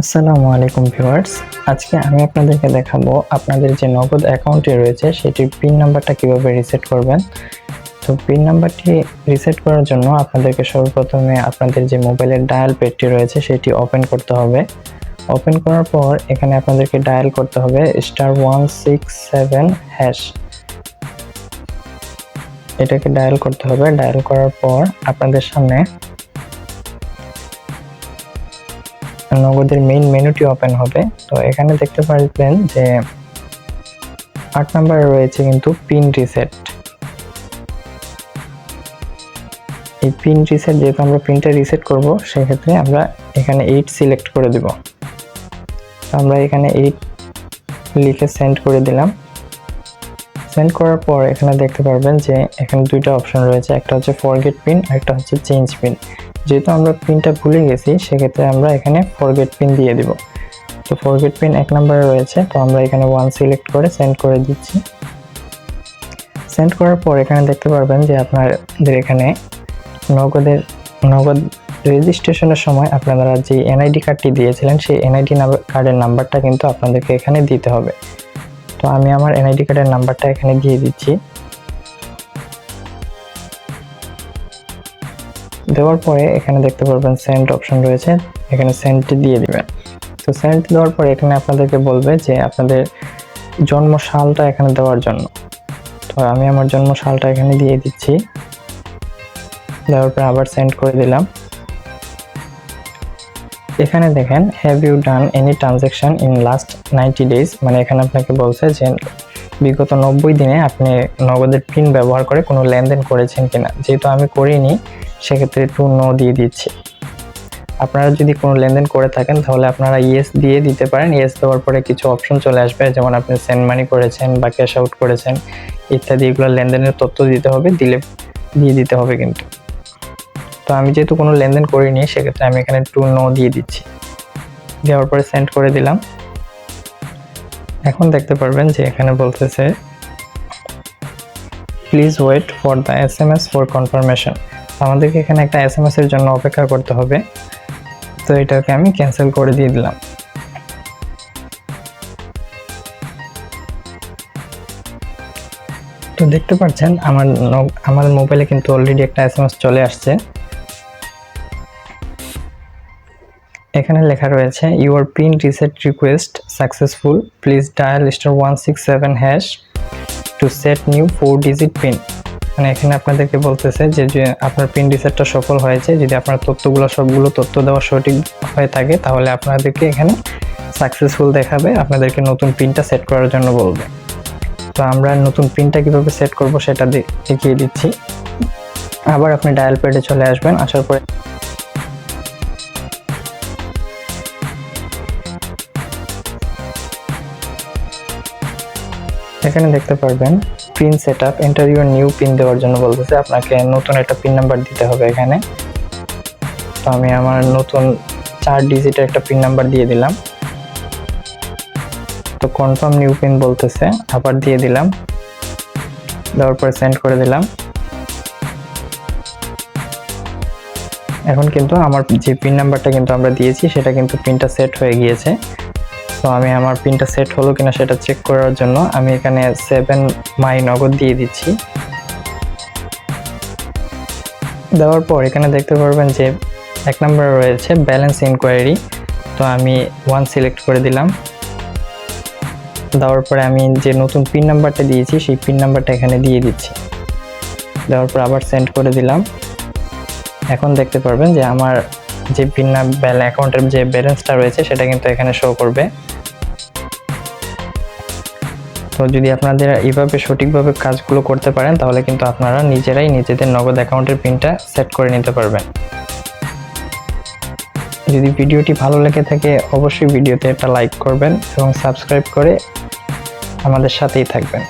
আসসালামু আলাইকুম ভিউয়ার্স, আজকে আমি আপনাদেরকে দেখাবো আপনাদের যে নগদ অ্যাকাউন্টে রয়েছে সেটির পিন নাম্বারটা কিভাবে রিসেট করবেন। তো পিন নাম্বারটি রিসেট করার জন্য আপনাদেরকে সর্বপ্রথমে আপনাদের যে মোবাইলের ডায়াল প্যাডটি রয়েছে সেটি ওপেন করতে হবে। ওপেন করার পর এখানে আপনাদেরকে ডায়াল করতে হবে *167#। এটাকে ডায়াল করতে হবে। ডায়াল করার পর আপনাদের সামনে নগদের মেইন মেনুটি ওপেন হবে। তো এখানে দেখতে পারবেন যে 8 নম্বরে রয়েছে কিন্তু পিন রিসেট। এই পিন রিসেট, যেহেতু আমরা পিনটা রিসেট করব সেক্ষেত্রে আমরা এখানে 8 সিলেক্ট করে দেব। তো আমরা এখানে 8 লিখে সেন্ড করে দিলাম। সেন্ড করার পর এখানে দেখতে পারবেন যে এখানে দুইটা অপশন রয়েছে, একটা হচ্ছে ফরগেট পিন আর একটা হচ্ছে চেঞ্জ পিন। যেহেতু আমরা পিনটা ভুলে গেছি সেক্ষেত্রে আমরা এখানে ফরগেট পিন দিয়ে দিব। তো ফরগেট পিন 1 নম্বরে রয়েছে, তো আমরা এখানে 1 সিলেক্ট করে সেন্ড করে দিচ্ছি। সেন্ড করার পর এখানে দেখতে পারবেন যে আপনাদের এখানে নগদ রেজিস্ট্রেশনের সময় আপনারা যে এনআইডি কার্ডটি দিয়েছিলেন সেই এনআইডি কার্ডের নাম্বারটা কিন্তু আপনাদেরকে এখানে দিতে হবে। তো আমি আমার এনআইডি কার্ডের নাম্বারটা এখানে দিয়ে দিচ্ছি। দেওয়ার পরে এখানে দেখতে পারবেন সেন্ড অপশন রয়েছে, এখানে সেন্ডটি দিয়ে দিবেন। তো সেন্ড দেওয়ার পরে এখানে আপনাদেরকে বলবে যে আপনাদের জন্ম সালটা এখানে দেওয়ার জন্য। তো আমি আমার জন্ম সালটা এখানে দিয়ে দিচ্ছি। দেওয়ার পরে আবার সেন্ড করে দিলাম। এখানে দেখেন have you done any transaction in last 90 days, মানে এখানে আপনাকে বলছে যে বিগত 90 দিনে আপনি নগদের পিন ব্যবহার করে কোনো লেনদেন করেছেন কিনা। যেহেতু আমি করিনি সেক্ষেত্রে একটু নো দিয়ে দিচ্ছি। আপনারা যদি কোনো লেনদেন করে থাকেন তাহলে আপনারা ইয়েস দিয়ে দিতে পারেন। ইয়েস দেওয়ার পরে কিছু অপশন চলে আসবে, যেমন আপনি সেন্ড মানি করেছেন বা ক্যাশ আউট করেছেন ইত্যাদি, এগুলো লেনদেনের তথ্য দিতে হবে, দিয়ে দিতে হবে কিন্তু। তো আমি যেহেতু কোনো লেনদেন করিনি সেক্ষেত্রে আমি এখানে একটু নো দিয়ে দিচ্ছি। দেওয়ার পরে সেন্ড করে দিলাম। এখন দেখতে পারবেন যে এখানে বলতেছে please wait for the SMS for confirmation. আমাদেরকে এখানে একটা SMS এর জন্য অপেক্ষা করতে হবে। তো এটাকে আমি ক্যান্সেল করে দিয়ে দিলাম। তো দেখতে পাচ্ছেন আমার মোবাইলে কিন্তু অলরেডি একটা SMS চলে আসছে। এখানে লেখা রয়েছে your pin reset request successful, please dial *167# to set new 4-digit pin. মানে এখানে আপনাদেরকে বলতেছে যে আপনার পিন রিসেটটা সফল হয়েছে। যদি আপনার সবগুলো তথ্য দেওয়া সঠিক হয়ে থাকে তাহলে আপনাদেরকে এখানে সাকসেসফুল দেখাবে, আপনাদেরকে নতুন পিনটা সেট করার জন্য বলবে। তো আমরা নতুন পিনটা কিভাবে সেট করব সেটা দেখিয়ে দিচ্ছি। আবার আপনি ডায়াল প্যাডে চলে আসবেন। আসার পরে এখানে দেখতে পারবেন pin setup, enter your new pin দেওয়ার জন্য বলতেছে, আপনাকে নতুন একটা পিন নাম্বার দিতে হবে এখানে। তো আমি আমার নতুন 4 ডিজিটের একটা পিন নাম্বার দিয়ে দিলাম। তো কনফার্ম নিউ পিন বলতেছে, আবার দিয়ে দিলাম। দেওয়ার পরে সেন্ড করে দিলাম। এখন কিন্তু আমার যে পিন নাম্বারটা কিন্তু আমরা দিয়েছি সেটা কিন্তু পিনটা সেট হয়ে গিয়েছে। তো আমি আমার পিনটা সেট হলো কিনা সেটা চেক করার জন্য আমি এখানে 7 মাই নগদ দিয়ে দিচ্ছি। দেওয়ার পর এখানে দেখতে পারবেন যে 1 নম্বরে রয়েছে ব্যালেন্স ইনকোয়ারি। তো আমি 1 সিলেক্ট করে দিলাম। দেওয়ার পরে আমি যে নতুন পিন নাম্বারটা দিয়েছি সেই পিন নাম্বারটা এখানে দিয়ে দিচ্ছি। দেওয়ার পর আবার সেন্ড করে দিলাম। এখন দেখতে পারবেন যে আমার যে পিন অ্যাকাউন্টের যে ব্যালেন্সটা রয়েছে সেটা কিন্তু এখানে শো করবে। তো যদি আপনাদের এইভাবে সঠিকভাবে কাজগুলো করতে পারেন তাহলে কিন্তু আপনারা নিজেরাই নিজেদের নগদ অ্যাকাউন্টের পিনটা সেট করে নিতে পারবেন। যদি ভিডিওটি ভালো লেগে থাকে অবশ্যই ভিডিওতে একটা লাইক করবেন এবং সাবস্ক্রাইব করে আমাদের সাথেই থাকবেন।